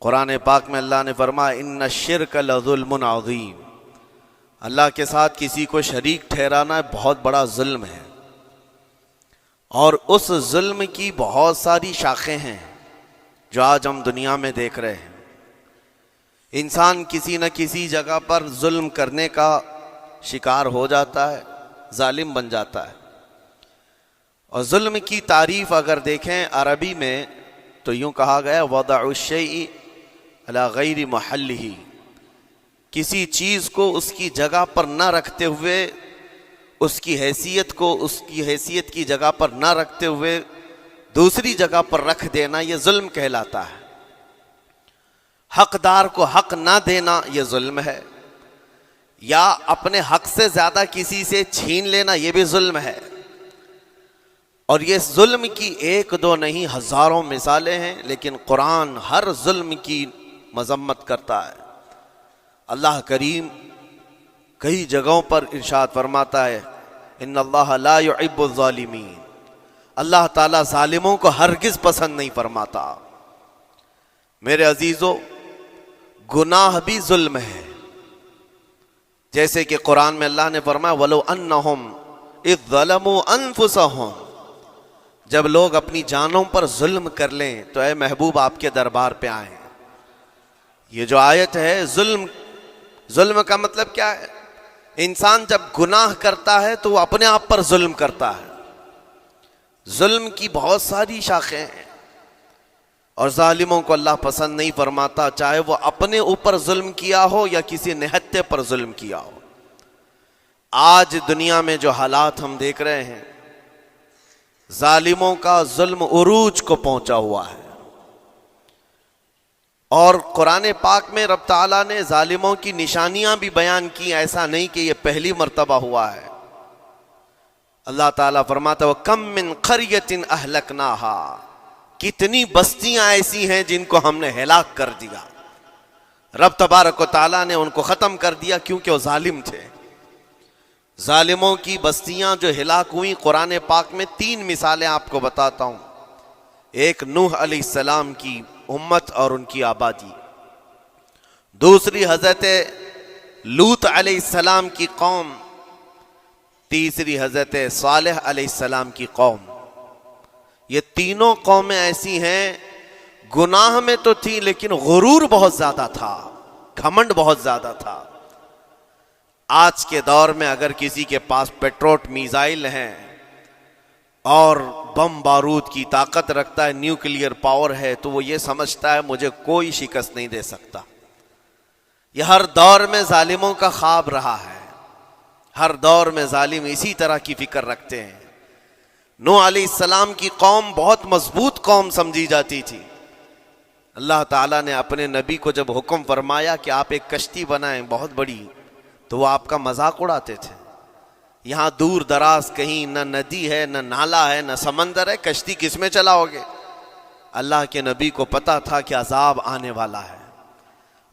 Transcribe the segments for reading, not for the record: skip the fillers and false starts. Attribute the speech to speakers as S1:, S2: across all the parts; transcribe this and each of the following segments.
S1: قرآن پاک میں اللہ نے فرمایا ان الشرک لظلم عظیم، اللہ کے ساتھ کسی کو شریک ٹھہرانا بہت بڑا ظلم ہے، اور اس ظلم کی بہت ساری شاخیں ہیں جو آج ہم دنیا میں دیکھ رہے ہیں۔ انسان کسی نہ کسی جگہ پر ظلم کرنے کا شکار ہو جاتا ہے، ظالم بن جاتا ہے۔ اور ظلم کی تعریف اگر دیکھیں عربی میں تو یوں کہا گیا وضع الشیء علی غیر محلہ، کسی چیز کو اس کی جگہ پر نہ رکھتے ہوئے، اس کی حیثیت کو اس کی حیثیت کی جگہ پر نہ رکھتے ہوئے دوسری جگہ پر رکھ دینا، یہ ظلم کہلاتا ہے۔ حقدار کو حق نہ دینا یہ ظلم ہے، یا اپنے حق سے زیادہ کسی سے چھین لینا یہ بھی ظلم ہے۔ اور یہ ظلم کی ایک دو نہیں ہزاروں مثالیں ہیں، لیکن قرآن ہر ظلم کی مذمت کرتا ہے۔ اللہ کریم کئی جگہوں پر ارشاد فرماتا ہے ان اللہ لا يحب الظالمین، اللہ تعالیٰ ظالموں کو ہرگز پسند نہیں فرماتا۔ میرے عزیزو، گناہ بھی ظلم ہے، جیسے کہ قرآن میں اللہ نے فرمایا وَلَوْ أَنَّهُمْ إِذْ ظَلَمُوا أَنفُسَهُمْ، جب لوگ اپنی جانوں پر ظلم کر لیں تو اے محبوب آپ کے دربار پہ آئیں۔ یہ جو آیت ہے ظلم کا مطلب کیا ہے؟ انسان جب گناہ کرتا ہے تو وہ اپنے آپ پر ظلم کرتا ہے۔ ظلم کی بہت ساری شاخیں ہیں، اور ظالموں کو اللہ پسند نہیں فرماتا، چاہے وہ اپنے اوپر ظلم کیا ہو یا کسی نہتے پر ظلم کیا ہو۔ آج دنیا میں جو حالات ہم دیکھ رہے ہیں، ظالموں کا ظلم عروج کو پہنچا ہوا ہے، اور قرآن پاک میں رب تعالیٰ نے ظالموں کی نشانیاں بھی بیان کی، ایسا نہیں کہ یہ پہلی مرتبہ ہوا ہے۔ اللہ تعالیٰ فرماتا ہے وَكَم مِّن قَرْيَةٍ أَهْلَكْنَاهَا، کتنی بستیاں ایسی ہیں جن کو ہم نے ہلاک کر دیا۔ رب تبارک و تعالیٰ نے ان کو ختم کر دیا کیونکہ وہ ظالم تھے۔ ظالموں کی بستیاں جو ہلاک ہوئیں، قرآن پاک میں 3 مثالیں آپ کو بتاتا ہوں۔ ایک نوح علیہ السلام کی امت اور ان کی آبادی، دوسری حضرت لوط علیہ السلام کی قوم، تیسری حضرت صالح علیہ السلام کی قوم۔ یہ تینوں قومیں ایسی ہیں، گناہ میں تو تھی لیکن غرور بہت زیادہ تھا، گھمنڈ بہت زیادہ تھا۔ آج کے دور میں اگر کسی کے پاس پیٹروٹ میزائل ہیں اور بم بارود کی طاقت رکھتا ہے، نیوکلیئر پاور ہے، تو وہ یہ سمجھتا ہے مجھے کوئی شکست نہیں دے سکتا۔ یہ ہر دور میں ظالموں کا خواب رہا ہے، ہر دور میں ظالم اسی طرح کی فکر رکھتے ہیں۔ نوح علیہ السلام کی قوم بہت مضبوط قوم سمجھی جاتی تھی۔ اللہ تعالیٰ نے اپنے نبی کو جب حکم فرمایا کہ آپ ایک کشتی بنائیں بہت بڑی، تو وہ آپ کا مذاق اڑاتے تھے۔ یہاں دور دراز کہیں نہ ندی ہے، نہ نالا ہے، نہ سمندر ہے، کشتی کس میں چلاؤ گے؟ اللہ کے نبی کو پتا تھا کہ عذاب آنے والا ہے،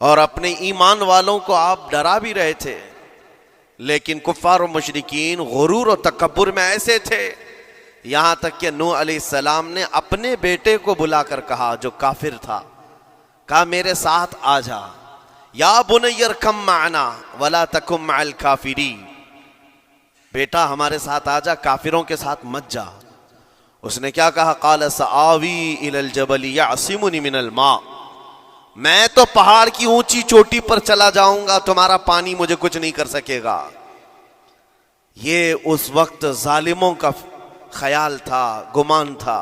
S1: اور اپنے ایمان والوں کو آپ ڈرا بھی رہے تھے، لیکن کفار و مشرکین غرور و تکبر میں ایسے تھے، یہاں تک کہ نوح علیہ السلام نے اپنے بیٹے کو بلا کر کہا، جو کافر تھا، کہا میرے ساتھ آ جا، یا بنی ارکم معنا ولا تکن مع الکافرین، بیٹا ہمارے ساتھ آ جا، کافروں کے ساتھ مت جا۔ اس نے کیا کہا؟ قال سآوی الی الجبل یعصمنی من الماء، میں تو پہاڑ کی اونچی چوٹی پر چلا جاؤں گا، تمہارا پانی مجھے کچھ نہیں کر سکے گا۔ یہ اس وقت ظالموں کا خیال تھا، گمان تھا۔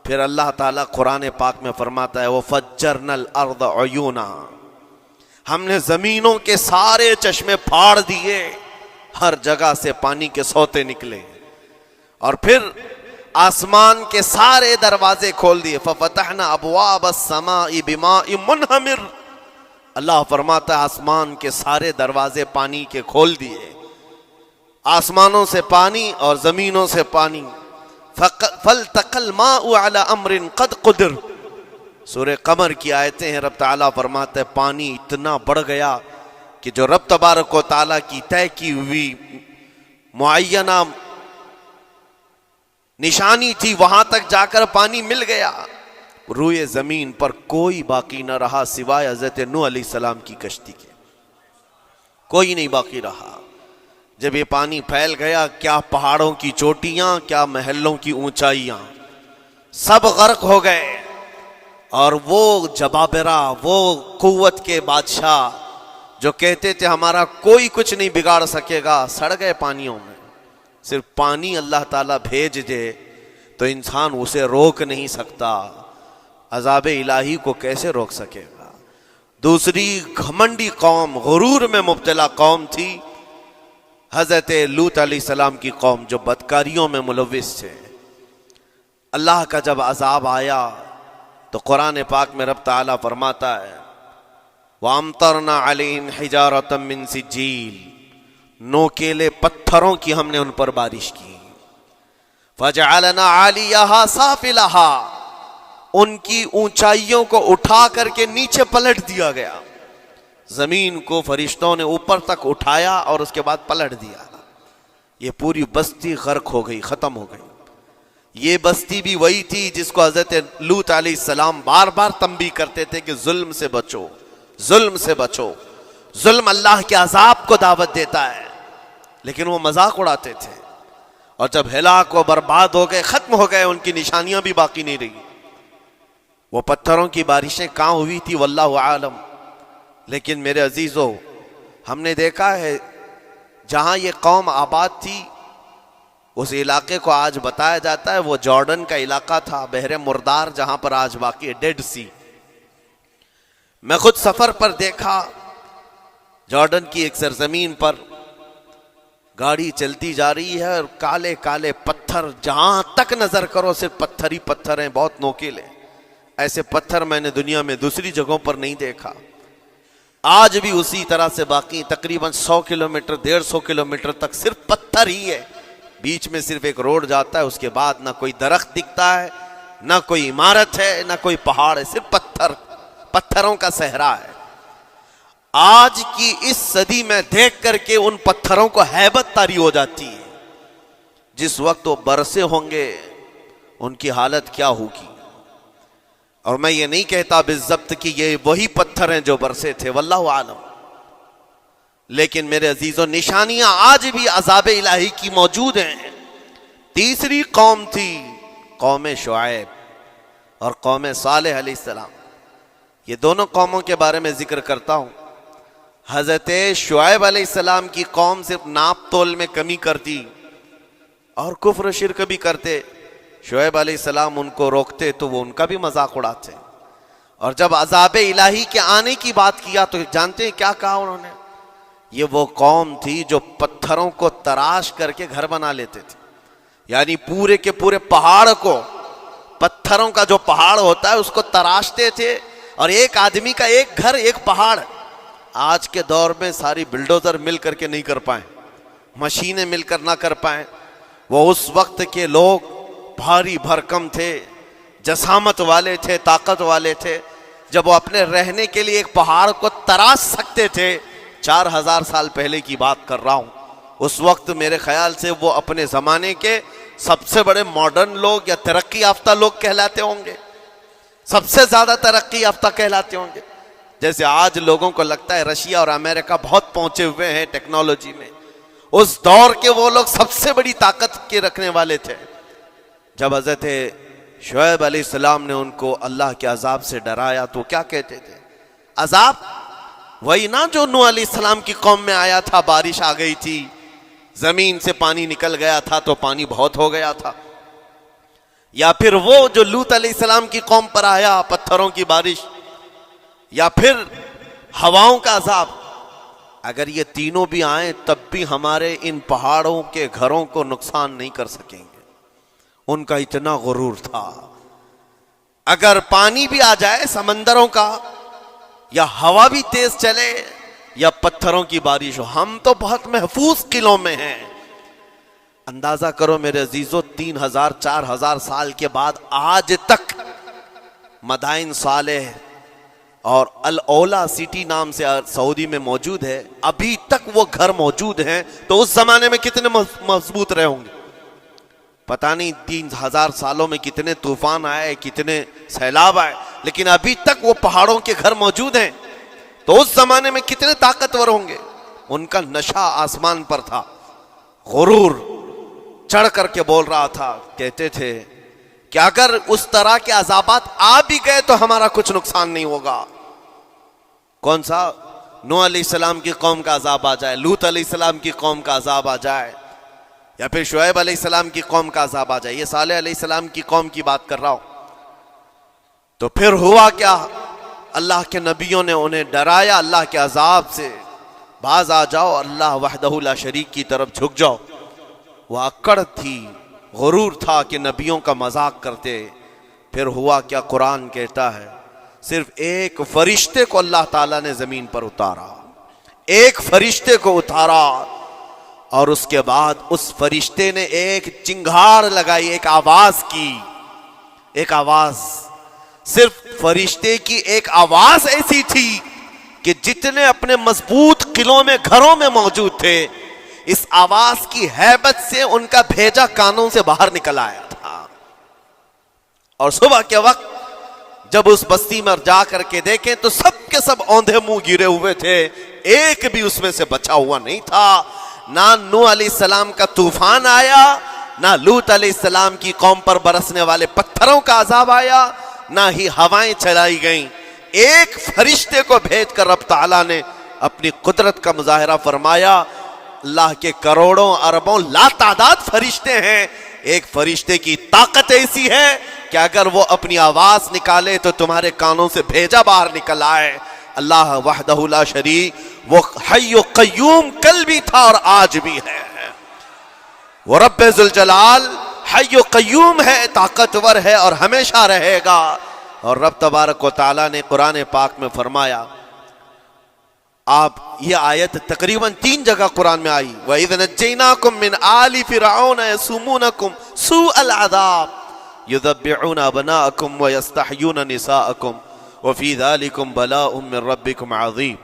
S1: پھر اللہ تعالیٰ قرآن پاک میں فرماتا ہے وَفَجَّرْنَا الْأَرْضَ عُيُونًا، ہم نے زمینوں کے سارے چشمے پھاڑ دیے، ہر جگہ سے پانی کے سوتے نکلے، اور پھر آسمان کے سارے دروازے کھول دیے۔ فَفَتَحْنَا أَبْوَابَ السَّمَاءِ بِمَاءٍ مُنْهَمِرٍ، اللہ فرماتا ہے آسمان کے سارے دروازے پانی کے کھول دیے، آسمانوں سے پانی اور زمینوں سے پانی۔ فَالْتَقَى الْمَاءُ عَلَى أَمْرٍ قَدْ قُدِرَ، سورہ قمر کی آیتیں ہیں، رب تعالیٰ فرماتا ہے پانی اتنا بڑھ گیا کہ جو رب تبارک و تعالیٰ کی طے کی ہوئی معینہ نشانی تھی وہاں تک جا کر پانی مل گیا۔ روئے زمین پر کوئی باقی نہ رہا سوائے حضرت نوح علیہ السلام کی کشتی کے، کوئی نہیں باقی رہا۔ جب یہ پانی پھیل گیا، کیا پہاڑوں کی چوٹیاں، کیا محلوں کی اونچائیاں، سب غرق ہو گئے۔ اور وہ جبابرہ، وہ قوت کے بادشاہ جو کہتے تھے ہمارا کوئی کچھ نہیں بگاڑ سکے گا، سڑ گئے پانیوں میں۔ صرف پانی اللہ تعالیٰ بھیج دے تو انسان اسے روک نہیں سکتا، عذاب الہی کو کیسے روک سکے گا؟ دوسری گھمنڈی قوم، غرور میں مبتلا قوم تھی حضرت لوط علیہ السلام کی قوم، جو بدکاریوں میں ملوث تھے۔ اللہ کا جب عذاب آیا تو قرآن پاک میں رب تعالیٰ فرماتا ہے وَأَمْطَرْنَا عَلَيْهِمْ حِجَارَةً مِّن سِجِّيلٍ، نوکیلے پتھروں کی ہم نے ان پر بارش کی۔ فَجَعَلْنَا عَالِيَهَا سَافِلَهَا، ان کی اونچائیوں کو اٹھا کر کے نیچے پلٹ دیا گیا۔ زمین کو فرشتوں نے اوپر تک اٹھایا اور اس کے بعد پلٹ دیا۔ یہ پوری بستی غرق ہو گئی، ختم ہو گئی۔ یہ بستی بھی وہی تھی جس کو حضرت لوط علیہ السلام بار بار تنبیہ کرتے تھے کہ ظلم سے بچو، ظلم سے بچو، ظلم اللہ کے عذاب کو دعوت دیتا ہے، لیکن وہ مذاق اڑاتے تھے۔ اور جب ہلاک و برباد ہو گئے، ختم ہو گئے، ان کی نشانیاں بھی باقی نہیں رہی۔ وہ پتھروں کی بارشیں کہاں ہوئی تھی واللہ عالم، لیکن میرے عزیزو، ہم نے دیکھا ہے جہاں یہ قوم آباد تھی اس علاقے کو آج بتایا جاتا ہے وہ جارڈن کا علاقہ تھا، بحر مردار، جہاں پر آج باقی ہے ڈیڈ سی۔ میں خود سفر پر دیکھا، جارڈن کی ایک سرزمین پر گاڑی چلتی جا رہی ہے اور کالے کالے پتھر، جہاں تک نظر کرو صرف پتھر ہی پتھر ہیں، بہت نوکیلے۔ ایسے پتھر میں نے دنیا میں دوسری جگہوں پر نہیں دیکھا۔ آج بھی اسی طرح سے باقی تقریباً 100 کلومیٹر 150 کلومیٹر تک صرف پتھر ہی ہے، بیچ میں صرف ایک روڈ جاتا ہے، اس کے بعد نہ کوئی درخت دکھتا ہے، نہ کوئی عمارت ہے، نہ کوئی پہاڑ ہے، صرف پتھر، پتھروں کا صحرا ہے۔ آج کی اس صدی میں دیکھ کر کے ان پتھروں کو ہیبت طاری ہو جاتی ہے۔ جس وقت وہ برسے ہوں گے ان کی حالت کیا ہوگی؟ اور میں یہ نہیں کہتا بالضبط کہ یہ وہی پتھر ہیں جو برسے تھے، واللہ عالم، لیکن میرے عزیزوں نشانیاں آج بھی عذاب الہی کی موجود ہیں۔ تیسری قوم تھی قوم شعیب اور قوم صالح علیہ السلام۔ یہ دونوں قوموں کے بارے میں ذکر کرتا ہوں۔ حضرت شعیب علیہ السلام کی قوم صرف ناپ تول میں کمی کرتی اور کفر و شرک بھی کرتے۔ شعیب علیہ السلام ان کو روکتے تو وہ ان کا بھی مذاق اڑاتے، اور جب عذاب الہی کے آنے کی بات کیا تو جانتے ہیں کیا کہا انہوں نے؟ یہ وہ قوم تھی جو پتھروں کو تراش کر کے گھر بنا لیتے تھے، یعنی پورے کے پورے پہاڑ کو، پتھروں کا جو پہاڑ ہوتا ہے اس کو تراشتے تھے، اور ایک آدمی کا ایک گھر ایک پہاڑ۔ آج کے دور میں ساری بلڈوزر مل کر کے نہیں کر پائیں، مشینیں مل کر نہ کر پائیں، وہ اس وقت کے لوگ بھاری بھرکم تھے، جسامت والے تھے، طاقت والے تھے، جب وہ اپنے رہنے کے لیے ایک پہاڑ کو تراش سکتے تھے۔ 4000 سال پہلے کی بات کر رہا ہوں۔ اس وقت میرے خیال سے وہ اپنے زمانے کے سب سے بڑے ماڈرن لوگ یا ترقی یافتہ لوگ کہلاتے ہوں گے، سب سے زیادہ ترقی یافتہ کہلاتے ہوں گے۔ جیسے آج لوگوں کو لگتا ہے رشیا اور امریکہ بہت پہنچے ہوئے ہیں ٹیکنالوجی میں، اس دور کے وہ لوگ سب سے بڑی طاقت کے رکھنے والے تھے۔ جب حضرت شعیب علیہ السلام نے ان کو اللہ کے عذاب سے ڈرایا تو کیا کہتے تھے؟ عذاب وہی نا جو نوح علیہ السلام کی قوم میں آیا تھا، بارش آ گئی تھی، زمین سے پانی نکل گیا تھا تو پانی بہت ہو گیا تھا، یا پھر وہ جو لوط علیہ السلام کی قوم پر آیا پتھروں کی بارش، یا پھر ہواؤں کا عذاب؟ اگر یہ تینوں بھی آئیں تب بھی ہمارے ان پہاڑوں کے گھروں کو نقصان نہیں کر سکیں گے، ان کا اتنا غرور تھا۔ اگر پانی بھی آ جائے سمندروں کا، یا ہوا بھی تیز چلے، یا پتھروں کی بارش ہو، ہم تو بہت محفوظ قلعوں میں ہیں۔ اندازہ کرو میرے عزیزو، 3000 4000 سال کے بعد آج تک مدائن صالح اور الاولا سٹی نام سے سعودی میں موجود ہے، ابھی تک وہ گھر موجود ہیں، تو اس زمانے میں کتنے مضبوط رہے ہوں گے؟ پتہ نہیں 3000 سالوں میں کتنے طوفان آئے، کتنے سیلاب آئے، لیکن ابھی تک وہ پہاڑوں کے گھر موجود ہیں. تو اس زمانے میں کتنے طاقتور ہوں گے. ان کا نشہ آسمان پر تھا، غرور چڑھ کر کے بول رہا تھا. کہتے تھے کہ اگر اس طرح کے عذابات آ بھی گئے تو ہمارا کچھ نقصان نہیں ہوگا. کون سا؟ نوح علیہ السلام کی قوم کا عذاب آ جائے، لوط علیہ السلام کی قوم کا عذاب آ جائے، یا پھر شعیب علیہ السلام کی قوم کا عذاب آ جائے. یہ صالح علیہ السلام کی قوم کی بات کر رہا ہوں. تو پھر ہوا کیا؟ اللہ کے نبیوں نے انہیں ڈرایا اللہ کے عذاب سے. باز آ جاؤ، اللہ وحدہ لا شریک کی طرف جھک جاؤ. وہ اکڑ تھی، غرور تھا کہ نبیوں کا مذاق کرتے. پھر ہوا کیا؟ قرآن کہتا ہے صرف ایک فرشتے کو اللہ تعالیٰ نے زمین پر اتارا، ایک فرشتے کو اتارا، اور اس کے بعد اس فرشتے نے ایک چنگھاڑ لگائی، ایک آواز کی. ایک آواز، صرف فرشتے کی ایک آواز ایسی تھی کہ جتنے اپنے مضبوط قلعوں میں گھروں میں موجود تھے، اس آواز کی ہیبت سے ان کا بھیجا کانوں سے باہر نکل آیا تھا. اور صبح کے وقت جب اس بستی میں جا کر کے دیکھیں تو سب کے سب اوندھے منہ گرے ہوئے تھے، ایک بھی اس میں سے بچا ہوا نہیں تھا. نہ نوح علیہ السلام کا طوفان آیا، نہ لوط علیہ السلام کی قوم پر برسنے والے پتھروں کا عذاب آیا، نہ ہی ہوائیں چلائی گئیں. ایک فرشتے کو بھیج کر رب تعالیٰ نے اپنی قدرت کا مظاہرہ فرمایا. اللہ کے کروڑوں اربوں لا تعداد فرشتے ہیں، ایک فرشتے کی طاقت ایسی ہے کہ اگر وہ اپنی آواز نکالے تو تمہارے کانوں سے بھیجا باہر نکل آئے. اللہ وحدہ لا شریک، وہ حی و قیوم کل بھی تھا اور آج بھی ہے. وہ رب ذوالجلال حی و قیوم ہے، طاقتور ہے اور ہمیشہ رہے گا. اور رب تبارک و تعالیٰ نے قرآن پاک میں فرمایا، آپ یہ آیت تقریباً 3 جگہ قرآن میں آئی، وَإِذْ نَجَّيْنَاكُمْ مِنْ آلِ فِرْعَوْنَ يَسُومُونَكُمْ سُوءَ الْعَذَابِ يُذَبِّحُونَ أَبْنَاءَكُمْ وَيَسْتَحْيُونَ نِسَاءَكُمْ وَفِي ذَلِكُمْ بَلَاءٌ مِّن رَبِّكُمْ عَظِيمٌ.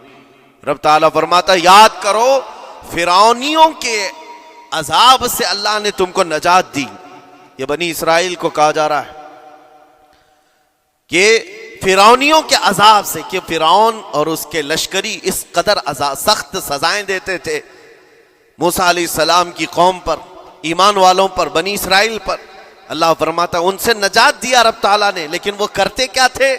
S1: رب تعالیٰ فرماتا ہے یاد کرو فرعونیوں کے عذاب سے اللہ نے تم کو نجات دی. یہ بنی اسرائیل کو کہا جا رہا ہے کہ فرعونیوں کے عذاب سے، کہ فرعون اور اس کے لشکری اس قدر سخت سزائیں دیتے تھے موسیٰ علیہ السلام کی قوم پر، ایمان والوں پر، بنی اسرائیل پر. اللہ فرماتا ان سے نجات دیا رب تعالیٰ نے، لیکن وہ کرتے کیا تھے؟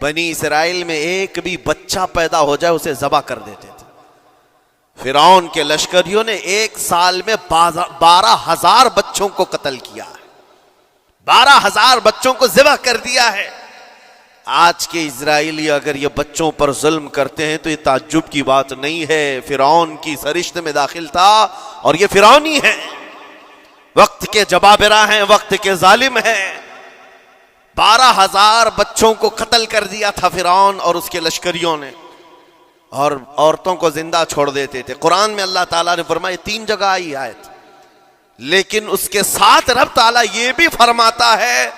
S1: بنی اسرائیل میں ایک بھی بچہ پیدا ہو جائے اسے ذبح کر دیتے تھے. فرعون کے لشکریوں نے ایک سال میں 12,000 بچوں کو قتل کیا ہے، 12,000 بچوں کو ذبح کر دیا ہے. آج کے اسرائیلی اگر یہ بچوں پر ظلم کرتے ہیں تو یہ تعجب کی بات نہیں ہے. فرعون کی سرشت میں داخل تھا اور یہ فرعونی ہے، وقت کے جبابرہ ہیں، وقت کے ظالم ہیں. 12,000 بچوں کو قتل کر دیا تھا فرعون اور اس کے لشکریوں نے، اور عورتوں کو زندہ چھوڑ دیتے تھے. قرآن میں اللہ تعالیٰ نے فرمایا 3 جگہ آئی آیت، لیکن اس کے ساتھ رب تعالیٰ یہ بھی فرماتا ہے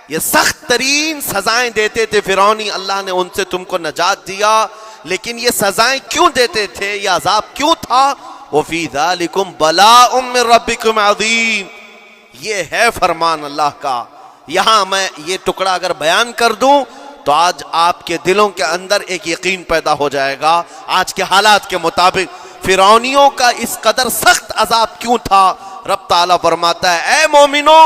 S1: یہ سخت ترین سزائیں دیتے تھے فرعونی، اللہ نے ان سے تم کو نجات دیا. لیکن یہ سزائیں کیوں دیتے تھے، یہ عذاب کیوں تھا؟ وَفِي ذَلِكُمْ بَلَاءٌ مِّن رَبِّكُمْ عَظِيمٌ. یہ ہے فرمان اللہ کا. یہاں میں یہ ٹکڑا اگر بیان کر دوں تو آج آپ کے دلوں کے اندر ایک یقین پیدا ہو جائے گا آج کے حالات کے مطابق فرعونیوں کا اس قدر سخت عذاب کیوں تھا. رب تعالیٰ فرماتا ہے اے مومنو،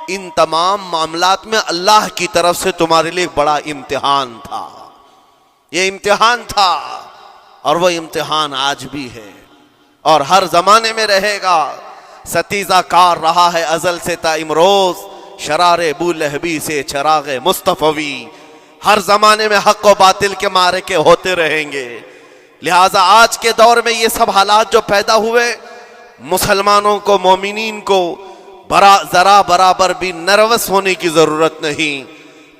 S1: ان تمام معاملات میں اللہ کی طرف سے تمہارے لیے بڑا امتحان تھا. یہ امتحان تھا اور وہ امتحان آج بھی ہے اور ہر زمانے میں رہے گا. ستیزہ کار رہا ہے ازل سے تا امروز، شرار ابو لہبی سے چراغ مصطفی. ہر زمانے میں حق و باطل کے معرکے ہوتے رہیں گے. لہٰذا آج کے دور میں یہ سب حالات جو پیدا ہوئے، مسلمانوں کو، مومنین کو ذرا برابر بھی نروس ہونے کی ضرورت نہیں.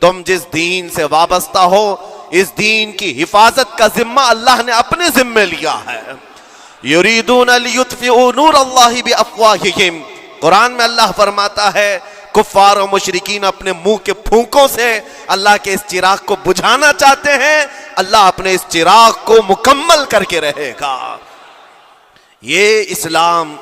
S1: تم جس دین سے وابستہ ہو، اس دین کی حفاظت کا ذمہ اللہ نے اپنے ذمہ لیا ہے. یریدون لیطفئوا نور اللہ بافواہہم. قرآن میں اللہ فرماتا ہے کفار و مشرکین اپنے منہ کے پھونکوں سے اللہ کے اس چراغ کو بجھانا چاہتے ہیں، اللہ اپنے اس چراغ کو مکمل کر کے رہے گا. یہ اسلام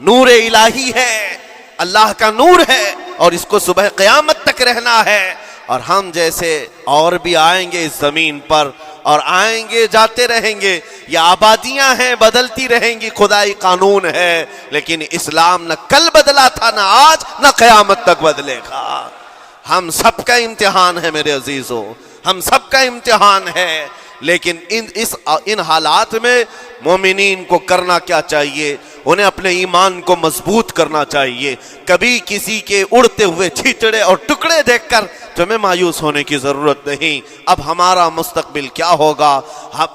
S1: نور الہی ہے، اللہ کا نور ہے اور اس کو صبح قیامت تک رہنا ہے، اور ہم جیسے اور بھی آئیں گے اس زمین پر اور آئیں گے جاتے رہیں گے، یہ آبادیاں ہیں بدلتی رہیں گی، خدائی قانون ہے، لیکن اسلام نہ کل بدلا تھا، نہ آج، نہ قیامت تک بدلے گا۔ ہم سب کا امتحان ہے میرے عزیزو، ہم سب کا امتحان ہے، لیکن ان حالات میں مومنین کو کرنا کیا چاہیے؟ انہیں اپنے ایمان کو مضبوط کرنا چاہیے۔ کبھی کسی کے اڑتے ہوئے چھیٹڑے اور ٹکڑے دیکھ کر تمہیں مایوس ہونے کی ضرورت نہیں۔ اب ہمارا مستقبل کیا ہوگا؟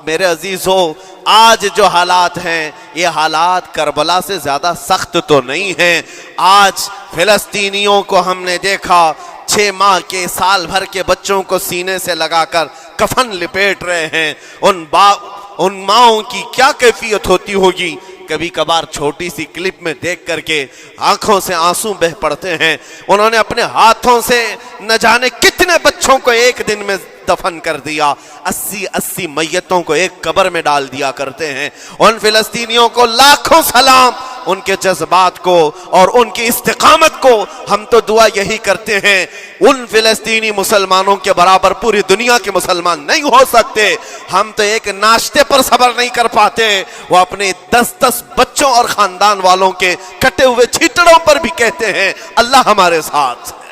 S1: میرے عزیزو، آج جو حالات ہیں یہ حالات کربلا سے زیادہ سخت تو نہیں ہیں۔ آج فلسطینیوں کو ہم نے دیکھا 6 ماہ کے، سال بھر کے بچوں کو سینے سے لگا کر کفن لپیٹ رہے ہیں۔ ان ماؤں کی کیا کیفیت ہوتی ہوگی؟ کبھی کبھار چھوٹی سی کلپ میں دیکھ کر کے آنکھوں سے آنسو بہ پڑتے ہیں۔ انہوں نے اپنے ہاتھوں سے نہ جانے کتنے بچوں کو ایک دن میں دفن کر دیا، 80 میتوں کو ایک قبر میں ڈال دیا کرتے ہیں۔ ان فلسطینیوں کو لاکھوں سلام، ان کے جذبات کو اور ان کی استقامت کو ہم تو دعا یہی کرتے ہیں، ان فلسطینی مسلمانوں کے برابر پوری دنیا کے مسلمان نہیں ہو سکتے۔ ہم تو ایک ناشتے پر صبر نہیں کر پاتے، وہ اپنے 10 بچوں اور خاندان والوں کے کٹے ہوئے چھیٹڑوں پر بھی کہتے ہیں اللہ ہمارے ساتھ ہے۔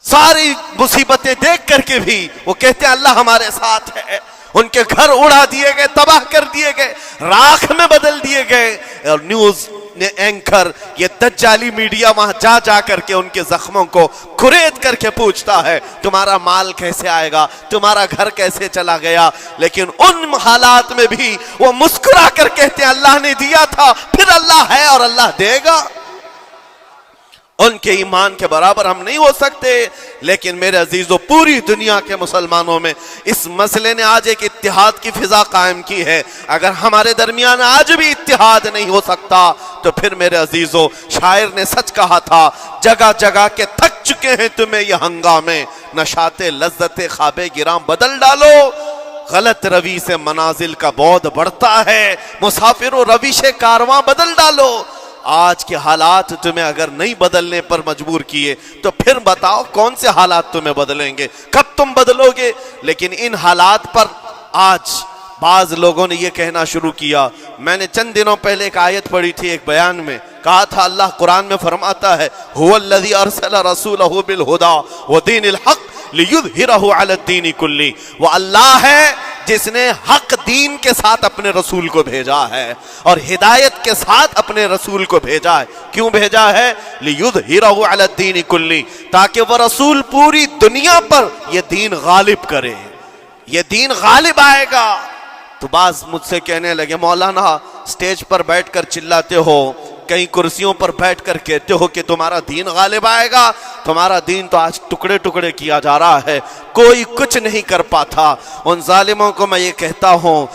S1: ساری مصیبتیں دیکھ کر کے بھی وہ کہتے ہیں اللہ ہمارے ساتھ ہے۔ ان کے گھر اڑا دیے گئے، تباہ کر دیے گئے، راکھ میں بدل دیے گئے، اور نیوز اینکر یہ دجالی میڈیا وہاں جا کر کے ان کے زخموں کو کھرید کر کے پوچھتا ہے تمہارا مال کیسے آئے گا، تمہارا گھر کیسے چلا گیا، لیکن ان حالات میں بھی وہ مسکرا کر کہتے ہیں اللہ نے دیا تھا، پھر اللہ ہے اور اللہ دے گا۔ ان کے ایمان کے برابر ہم نہیں ہو سکتے، لیکن میرے عزیزو پوری دنیا کے مسلمانوں میں اس مسئلے نے آج ایک اتحاد کی فضا قائم کی ہے۔ اگر ہمارے درمیان آج بھی اتحاد نہیں ہو سکتا تو پھر میرے عزیزو شاعر نے سچ کہا تھا، جگہ جگہ کے تھک چکے ہیں تمہیں یہ ہنگامے، نشاط لذت خواب گراں بدل ڈالو، غلط روی سے منازل کا بعد بڑھتا ہے، مسافر و روش کارواں بدل ڈالو۔ آج کے حالات تمہیں اگر نہیں بدلنے پر مجبور کیے تو پھر بتاؤ کون سے حالات تمہیں بدلیں گے، کب تم بدلو گے؟ لیکن ان حالات پر آج بعض لوگوں نے یہ کہنا شروع کیا۔ میں نے چند دنوں پہلے ایک آیت پڑھی تھی، ایک بیان میں کہا تھا اللہ قرآن میں فرماتا ہے هو الذی ارسل رسولہ بالہدی ودین الحق لیظہرہ علی الدین کلہ، وہ اللہ ہے جس نے حق دین کے ساتھ اپنے رسول کو بھیجا ہے اور ہدایت کے ساتھ اپنے رسول کو بھیجا ہے۔ کیوں بھیجا ہے؟ لیظہرہ علی الدین کلہ، تاکہ وہ رسول پوری دنیا پر یہ دین غالب کرے، یہ دین غالب آئے گا۔ تو بعض مجھ سے کہنے لگے مولانا سٹیج پر بیٹھ کر چلاتے ہو، کئی کرسیوں پر بیٹھ کر کہتے ہو کہ تمہارا دین غالب آئے گا، تمہارا دین تو آج ٹکڑے ٹکڑے کیا جا رہا ہے، کوئی کچھ نہیں کر پاتا۔ ان ظالموں کو میں یہ کہتا ہوں،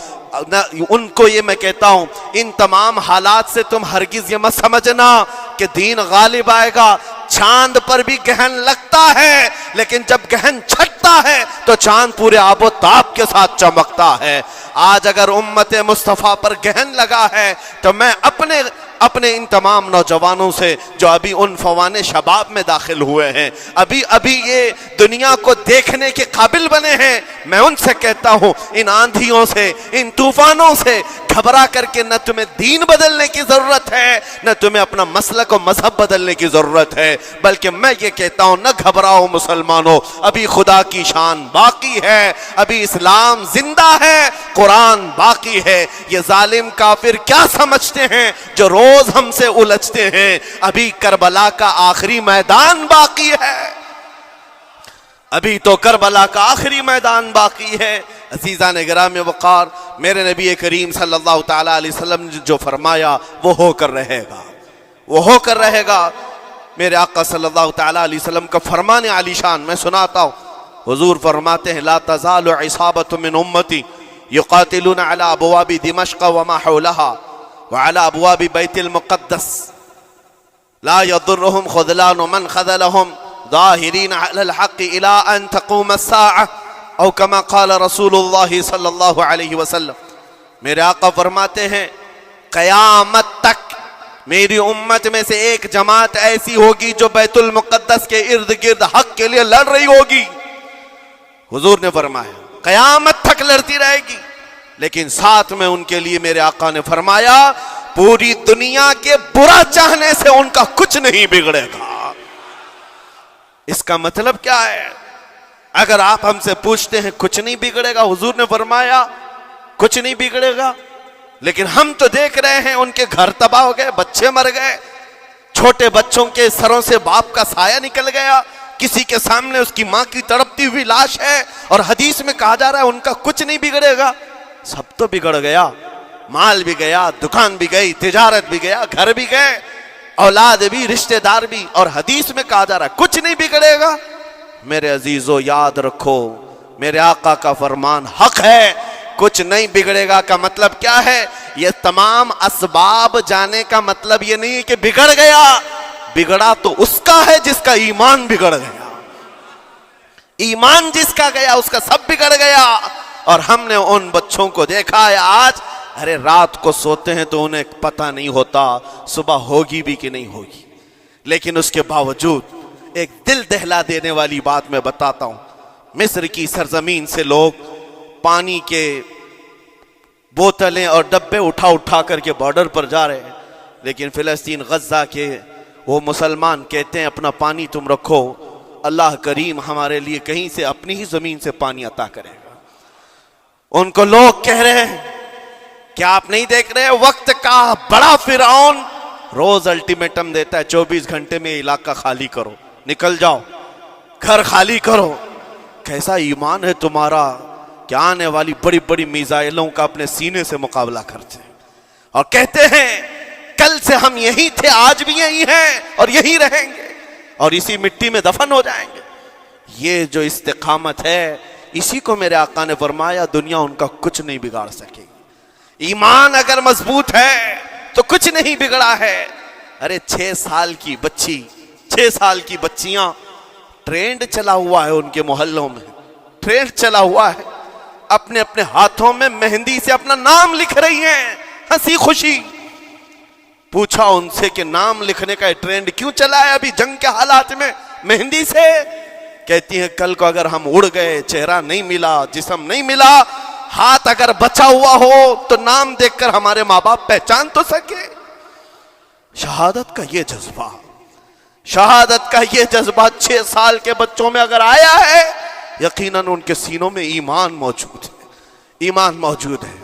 S1: ان کو یہ میں کہتا ہوں، ان تمام حالات سے تم ہرگز یہ مت سمجھنا کہ دین غالب آئے گا۔ چاند پر بھی گہن لگتا ہے، لیکن جب گہن چھٹتا ہے تو چاند پورے آب و تاب کے ساتھ چمکتا ہے۔ آج اگر امت مصطفیٰ پر گہن لگا ہے تو میں اپنے ان تمام نوجوانوں سے جو ابھی ان فوان شباب میں داخل ہوئے ہیں، ابھی یہ دنیا کو دیکھنے کے قابل بنے ہیں، میں ان سے کہتا ہوں ان آندھیوں سے، ان طوفانوں سے گھبرا کر کے نہ تمہیں دین بدلنے کی ضرورت ہے، نہ تمہیں اپنا مسلک و مذہب بدلنے کی ضرورت ہے، بلکہ میں یہ کہتا ہوں نہ گھبراؤ مسلمانوں، ابھی خدا کی شان باقی ہے، ابھی اسلام زندہ ہے، قرآن باقی ہے۔ یہ ظالم کافر کیا سمجھتے ہیں جو روز ہم سے الجھتے ہیں؟ ابھی کربلا کا آخری میدان باقی ہے، ابھی تو کربلا کا آخری میدان باقی ہے۔ عزیزان گرامی وقار، میرے نبی کریم صلی اللہ تعالیٰ علیہ وسلم نے جو فرمایا وہ ہو کر رہے گا، وہ ہو کر رہے گا۔ میرے آقا صلی اللہ تعالیٰ علیہ وسلم کا فرمان عالی شان میں سناتا ہوں۔ حضور فرماتے ہیں لا تزال عصابۃ من امتی یقاتلون علی ابواب دمشق وما حولها وعلى ابواب بیت المقدس لا يضرهم خذلان من خذلهم ظاہرین علی الحق الى ان تقوم الساعة او کما قال رسول اللہ صلی اللہ علیہ وسلم۔ میرے آقا فرماتے ہیں قیامت تک میری امت میں سے ایک جماعت ایسی ہوگی جو بیت المقدس کے ارد گرد حق کے لیے لڑ رہی ہوگی. حضور نے فرمایا قیامت تک لڑتی رہے گی، لیکن ساتھ میں ان کے لیے میرے آقا نے فرمایا پوری دنیا کے برا چاہنے سے ان کا کچھ نہیں بگڑے گا. اس کا مطلب کیا ہے؟ اگر آپ ہم سے پوچھتے ہیں کچھ نہیں بگڑے گا، حضور نے فرمایا کچھ نہیں بگڑے گا، لیکن ہم تو دیکھ رہے ہیں ان کے گھر تباہ ہو گئے، بچے مر گئے، چھوٹے بچوں کے سروں سے باپ کا سایہ نکل گیا، کسی کے سامنے اس کی ماں کی تڑپتی ہوئی لاش ہے، اور حدیث میں کہا جا رہا ہے ان کا کچھ نہیں بگڑے گا. سب تو بگڑ گیا، مال بھی گیا، دکان بھی گئی، تجارت بھی گیا، گھر بھی گئے، اولاد بھی، رشتہ دار بھی، اور حدیث میں کہا جا رہا ہے کچھ نہیں بگڑے گا. میرے عزیزو یاد رکھو میرے آقا کا فرمان حق ہے. کچھ نہیں بگڑے گا کا مطلب کیا ہے؟ یہ تمام اسباب جانے کا مطلب یہ نہیں کہ بگڑ گیا، بگڑا تو اس کا ہے جس کا ایمان بگڑ گیا. ایمان جس کا گیا اس کا سب بگڑ گیا. اور ہم نے ان بچوں کو دیکھا ہے آج، ارے رات کو سوتے ہیں تو انہیں پتہ نہیں ہوتا صبح ہوگی بھی کہ نہیں ہوگی، لیکن اس کے باوجود ایک دل دہلا دینے والی بات میں بتاتا ہوں. مصر کی سرزمین سے لوگ پانی کے بوتلیں اور ڈبے اٹھا اٹھا کر کے بارڈر پر جا رہے ہیں، لیکن فلسطین غزہ کے وہ مسلمان کہتے ہیں اپنا پانی تم رکھو، اللہ کریم ہمارے لیے کہیں سے اپنی ہی زمین سے پانی عطا کرے گا. ان کو لوگ کہہ رہے ہیں کیا آپ نہیں دیکھ رہے وقت کا بڑا فرعون روز الٹیمیٹم دیتا ہے 24 گھنٹے میں علاقہ خالی کرو، نکل جاؤ، گھر خالی کرو. کیسا ایمان ہے تمہارا کہ آنے والی بڑی بڑی میزائلوں کا اپنے سینے سے مقابلہ کرتے ہیں اور کہتے ہیں کل سے ہم یہی تھے، آج بھی یہی ہیں اور یہی رہیں گے اور اسی مٹی میں دفن ہو جائیں گے. یہ جو استقامت ہے اسی کو میرے آقا نے فرمایا دنیا ان کا کچھ نہیں بگاڑ سکے گی. ایمان اگر مضبوط ہے تو کچھ نہیں بگڑا ہے. ارے 6 سال کی بچی، 6 سال کی بچیاں، ٹرینڈ چلا ہوا ہے ان کے محلوں میں، ٹرینڈ چلا ہوا ہے، اپنے اپنے ہاتھوں میں مہندی سے اپنا نام لکھ رہی ہیں ہنسی خوشی. پوچھا ان سے کہ نام لکھنے کا ٹرینڈ کیوں چلا ہے ابھی جنگ کے حالات میں مہندی سے؟ کہتی ہیں کل کو اگر ہم اڑ گئے، چہرہ نہیں ملا، جسم نہیں ملا، ہاتھ اگر بچا ہوا ہو تو نام دیکھ کر ہمارے ماں باپ پہچان تو سکے. شہادت کا یہ جذبہ، شہادت کا یہ جذبہ 6 سال کے بچوں میں اگر آیا ہے یقیناً ان کے سینوں میں ایمان موجود ہے، ایمان موجود ہے.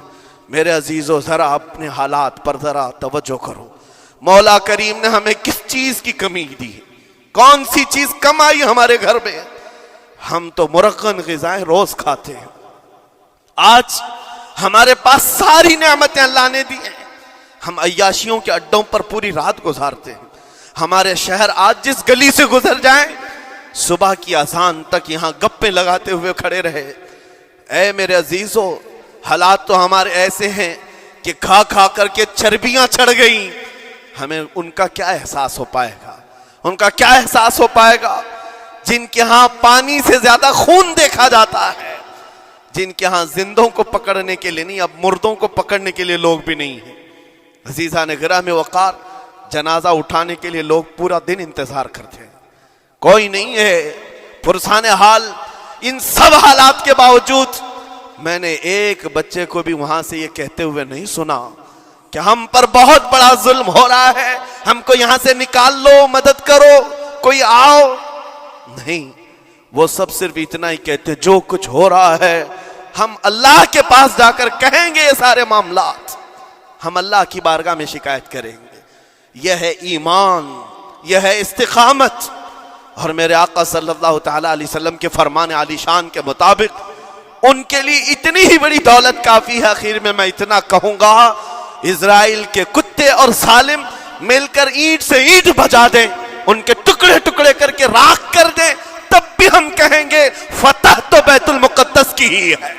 S1: میرے عزیزو ذرا اپنے حالات پر ذرا توجہ کرو. مولا کریم نے ہمیں کس چیز کی کمی دی؟ کون سی چیز کم آئی ہمارے گھر میں؟ ہم تو مرغن غذائیں روز کھاتے ہیں. آج ہمارے پاس ساری نعمتیں اللہ نے دی ہیں، ہم عیاشیوں کے اڈوں پر پوری رات گزارتے ہیں. ہمارے شہر آج جس گلی سے گزر جائیں صبح کی اذان تک یہاں گپیں لگاتے ہوئے کھڑے رہے. اے میرے عزیزو حالات تو ہمارے ایسے ہیں کہ کھا کھا کر کے چربیاں چڑھ گئیں. ہمیں ان کا کیا احساس ہو پائے گا؟ ان کا کیا احساس ہو پائے گا جن کے ہاں پانی سے زیادہ خون دیکھا جاتا ہے، جن کے ہاں زندوں کو پکڑنے کے لیے نہیں، اب مردوں کو پکڑنے کے لیے لوگ بھی نہیں ہیں. عزیزان گرامی وقار، جنازہ اٹھانے کے لیے لوگ پورا دن انتظار کرتے ہیں، کوئی نہیں ہے. پرسان حال ان سب حالات کے باوجود میں نے ایک بچے کو بھی وہاں سے یہ کہتے ہوئے نہیں سنا کہ ہم پر بہت بڑا ظلم ہو رہا ہے، ہم کو یہاں سے نکال لو، مدد کرو، کوئی آؤ. نہیں، وہ سب صرف اتنا ہی کہتے جو کچھ ہو رہا ہے ہم اللہ کے پاس جا کر کہیں گے، یہ سارے معاملات ہم اللہ کی بارگاہ میں شکایت کریں گے. یہ ہے ایمان، یہ ہے استقامت. اور میرے آقا صلی اللہ تعالی علیہ وسلم کے فرمان عالی شان کے مطابق ان کے لیے اتنی ہی بڑی دولت کافی ہے. آخر میں اتنا کہوں گا، اسرائیل کے کتے اور ظالم مل کر اینٹ سے اینٹ بجا دیں، ان کے ٹکڑے ٹکڑے کر کے راکھ کر دیں، تب بھی ہم کہیں گے فتح تو بیت المقدس کی ہی ہے،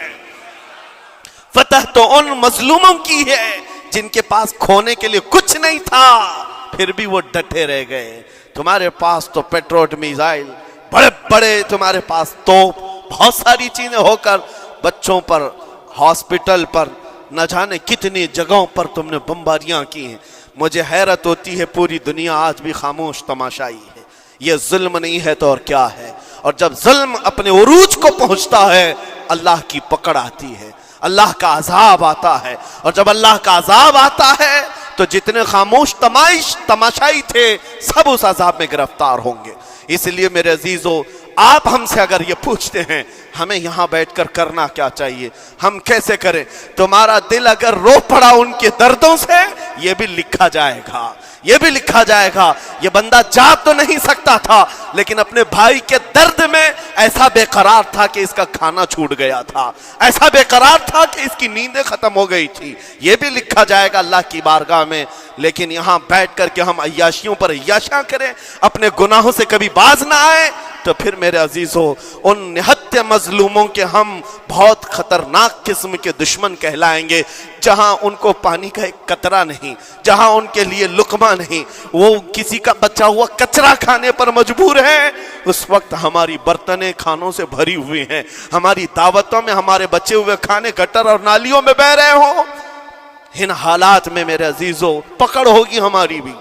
S1: فتح تو ان مظلوموں کی ہے جن کے پاس کھونے کے لیے کچھ نہیں تھا، پھر بھی وہ ڈٹے رہ گئے. تمہارے پاس تو پیٹروٹ میزائل، بڑے بڑے تمہارے پاس توپ، بہت ساری چیزیں ہو کر بچوں پر، ہاسپٹل پر، نہ جانے کتنی جگہوں پر تم نے بمباریاں کی ہیں. مجھے حیرت ہوتی ہے پوری دنیا آج بھی خاموش تماشائی ہے. یہ ظلم نہیں ہے تو اور کیا ہے؟ اور جب ظلم اپنے عروج کو پہنچتا ہے اللہ کی پکڑ آتی ہے، اللہ کا عذاب آتا ہے. اور جب اللہ کا عذاب آتا ہے تو جتنے خاموش تماشائی تھے سب اس عذاب میں گرفتار ہوں گے. اس لیے میرے عزیزو، آپ ہم سے اگر یہ پوچھتے ہیں ہمیں یہاں بیٹھ کر کرنا کیا چاہیے، ہم کیسے کریں، تمہارا دل اگر رو پڑا ان کے دردوں سے، یہ بھی لکھا جائے گا، یہ بھی لکھا جائے گا. یہ بندہ جا تو نہیں سکتا تھا لیکن اپنے بھائی کے درد میں ایسا بے قرار تھا کہ اس کا کھانا چھوٹ گیا تھا، ایسا بے قرار تھا کہ اس کی نیندیں ختم ہو گئی تھی. یہ بھی لکھا جائے گا اللہ کی بارگاہ میں. لیکن یہاں بیٹھ کر کے ہم عیاشیوں پر عیاشیاں کریں، اپنے گناہوں سے کبھی باز نہ آئے، تو پھر میرے عزیزو ان نہت مظلوموں کے ہم بہت خطرناک قسم کے دشمن کہلائیں گے. جہاں ان کو پانی کا ایک قطرہ نہیں، جہاں ان کے لیے لقمہ نہیں، وہ کسی کا بچا ہوا کچرا کھانے پر مجبور ہے، اس وقت ہماری برتنیں کھانوں سے بھری ہوئی ہیں، ہماری دعوتوں میں ہمارے بچے ہوئے کھانے گٹر اور نالیوں میں بہ رہے ہوں. ان حالات میں میرے عزیزو پکڑ ہوگی، ہماری بھی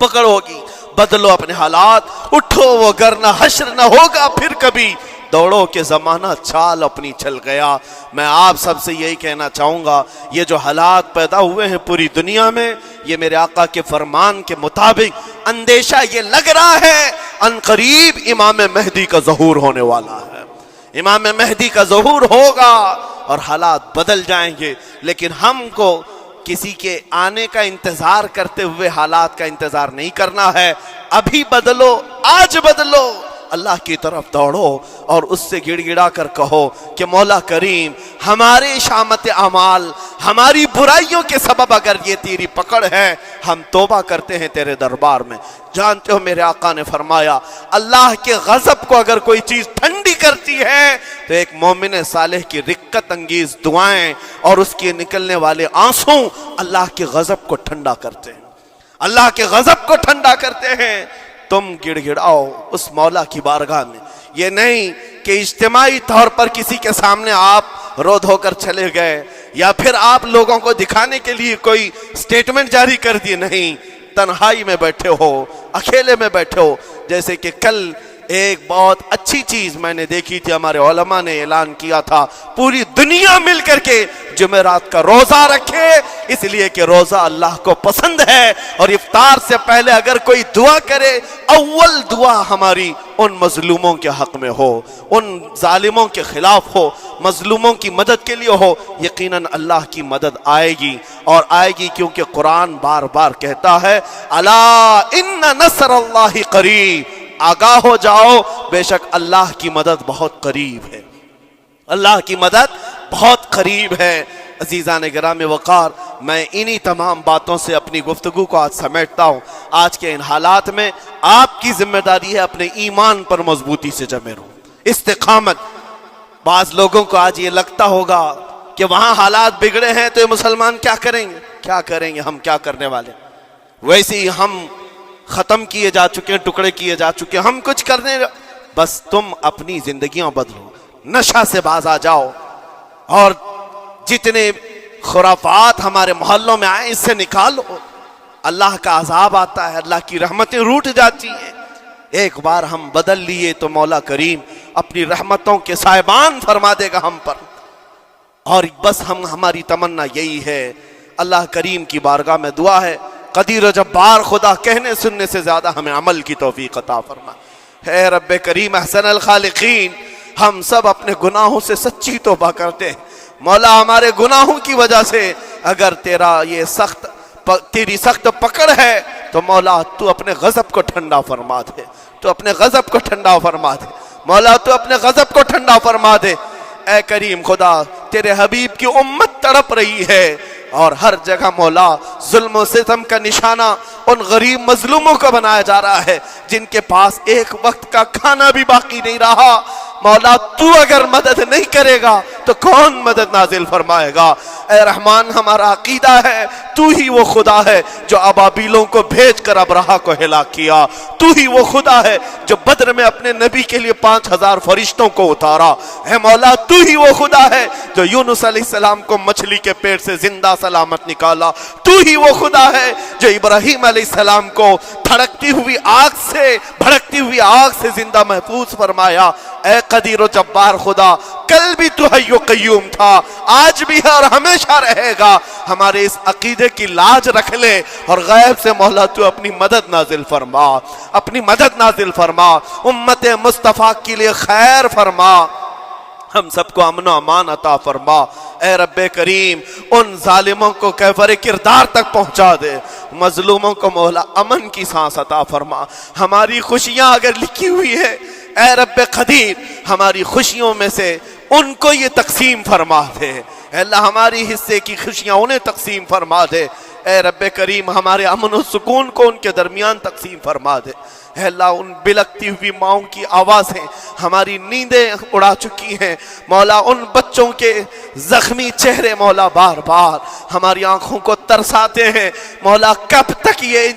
S1: پکڑ ہوگی. بدلو اپنے حالات، اٹھو وگرنہ حشر نہ ہوگا پھر کبھی. دوڑو کہ زمانہ چال اپنی چل گیا. میں آپ سب سے یہی کہنا چاہوں گا، یہ جو حالات پیدا ہوئے ہیں پوری دنیا میں، یہ میرے آقا کے فرمان کے مطابق اندیشہ یہ لگ رہا ہے ان قریب امام مہدی کا ظہور ہونے والا ہے. امام مہدی کا ظہور ہوگا اور حالات بدل جائیں گے. لیکن ہم کو کسی کے آنے کا انتظار کرتے ہوئے حالات کا انتظار نہیں کرنا ہے. ابھی بدلو، آج بدلو، اللہ کی طرف دوڑو اور اس سے گڑ گڑا کر کہو کہ مولا کریم، ہمارے شامت اعمال، ہماری برائیوں کے سبب اگر یہ تیری پکڑ ہے، ہم توبہ کرتے ہیں تیرے دربار میں. جانتے ہو میرے آقا نے فرمایا، اللہ کے غضب کو اگر کوئی چیز ٹھنڈی کرتی ہے تو ایک مومن صالح کی رقت انگیز دعائیں اور اس کے نکلنے والے آنسو اللہ کے غضب کو ٹھنڈا کرتے ہیں، اللہ کے غضب کو ٹھنڈا کرتے ہیں. تم گڑ گڑاؤ اس مولا کی بارگاہ میں. یہ نہیں کہ اجتماعی طور پر کسی کے سامنے آپ رو دھو کر چلے گئے یا پھر آپ لوگوں کو دکھانے کے لیے کوئی سٹیٹمنٹ جاری کر دیے. نہیں، تنہائی میں بیٹھے ہو، اکیلے میں بیٹھے ہو. جیسے کہ کل ایک بہت اچھی چیز میں نے دیکھی تھی، ہمارے علماء نے اعلان کیا تھا پوری دنیا مل کر کے جمعرات کا روزہ رکھے، اس لیے کہ روزہ اللہ کو پسند ہے. اور افطار سے پہلے اگر کوئی دعا کرے، اول دعا ہماری ان مظلوموں کے حق میں ہو، ان ظالموں کے خلاف ہو، مظلوموں کی مدد کے لیے ہو. یقیناً اللہ کی مدد آئے گی اور آئے گی، کیونکہ قرآن بار بار کہتا ہے الا ان نصر اللہ قریب. آگاہ ہو جاؤ، بے شک اللہ کی مدد بہت قریب ہے، اللہ کی مدد بہت قریب ہے. عزیزان گرامی وقار، میں انہی تمام باتوں سے اپنی گفتگو کو آج سمیٹتا ہوں. آج کے ان حالات میں آپ کی ذمہ داری ہے اپنے ایمان پر مضبوطی سے جمے رہو، استقامت. بعض لوگوں کو آج یہ لگتا ہوگا کہ وہاں حالات بگڑے ہیں تو یہ مسلمان کیا کریں گے، کیا کریں گے، ہم کیا کرنے والے. ویسے ہی ہم ختم کیے جا چکے ہیں، ٹکڑے کیے جا چکے ہیں، ہم کچھ کرنے. بس تم اپنی زندگیاں بدلو، نشہ سے باز آ جاؤ اور جتنے خرافات ہمارے محلوں میں آئے اس سے نکالو. اللہ کا عذاب آتا ہے، اللہ کی رحمتیں روٹ جاتی ہیں. ایک بار ہم بدل لیے تو مولا کریم اپنی رحمتوں کے سائبان فرما دے گا ہم پر. اور بس ہماری تمنا یہی ہے. اللہ کریم کی بارگاہ میں دعا ہے، قدیر و جبار خدا کہنے سننے سے زیادہ ہمیں عمل کی توفیق عطا فرما. اے رب کریم احسن الخالقین، ہم سب اپنے گناہوں سے سچی توبہ کرتے ہیں. مولا ہمارے گناہوں کی وجہ سے اگر تیری سخت پکڑ ہے تو مولا تو اپنے غضب کو ٹھنڈا فرما دے، تو اپنے غضب کو ٹھنڈا فرما دے. مولا تو اپنے غضب کو ٹھنڈا فرما دے. اے کریم خدا، تیرے حبیب کی امت تڑپ رہی ہے اور ہر جگہ مولا ظلم و ستم کا نشانہ ان غریب مظلوموں کو بنایا جا رہا ہے جن کے پاس ایک وقت کا کھانا بھی باقی نہیں رہا. مولا تو اگر مدد نہیں کرے گا تو کون مدد نازل فرمائے گا؟ اے رحمان ہمارا عقیدہ ہے تو ہی وہ خدا ہے جو ابابیلوں کو بھیج کر ابرہہ کو ہلاک کیا، تو ہی وہ خدا ہے جو بدر میں اپنے نبی کے لیے 5000 فرشتوں کو اتارا، اے مولا تو ہی وہ خدا ہے جو یونس علیہ السلام کو مچھلی کے پیٹ سے زندہ سلامت نکالا، تو ہی وہ خدا ہے جو ابراہیم علیہ السلام کو بھڑکتی ہوئی آگ سے زندہ محفوظ فرمایا۔ اے قدیر و جبار خدا، کل بھی تو حی و قیوم تھا، آج بھی ہے اور ہمیشہ رہے گا۔ ہمارے اس عقیدے کی لاج رکھ لے اور غیب سے مولا تو اپنی مدد نازل فرما، اپنی مدد نازل فرما، امت مصطفیٰ کے لیے خیر فرما، ہم سب کو امن و امان عطا فرما۔ اے رب کریم ان ظالموں کو کیفر کردار تک پہنچا دے، مظلوموں کو مولا امن کی سانس عطا فرما۔ ہماری خوشیاں اگر لکھی ہوئی ہے اے رب قدیر، ہماری خوشیوں میں سے ان کو یہ تقسیم فرما دے، اے اللہ ہماری حصے کی خوشیاں انہیں تقسیم فرما دے۔ اے رب کریم ہمارے امن و سکون کو ان کے درمیان تقسیم فرما دے۔ اے اللہ ان بلکتی ہوئی ماؤں کی آوازیں ہماری نیندیں اڑا چکی ہیں مولا، ان بچوں کے زخمی چہرے مولا بار بار ہماری آنکھوں کو ترساتے ہیں مولا، کب تک یہ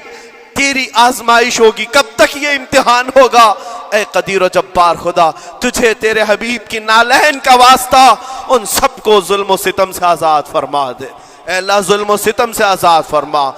S1: تیری آزمائش ہوگی، کب تک یہ امتحان ہوگا؟ اے قدیر و جبار خدا، تجھے تیرے حبیب کی نالین کا واسطہ ان سب کو ظلم و ستم سے آزاد فرما دے، اے اللہ ظلم و ستم سے آزاد فرما۔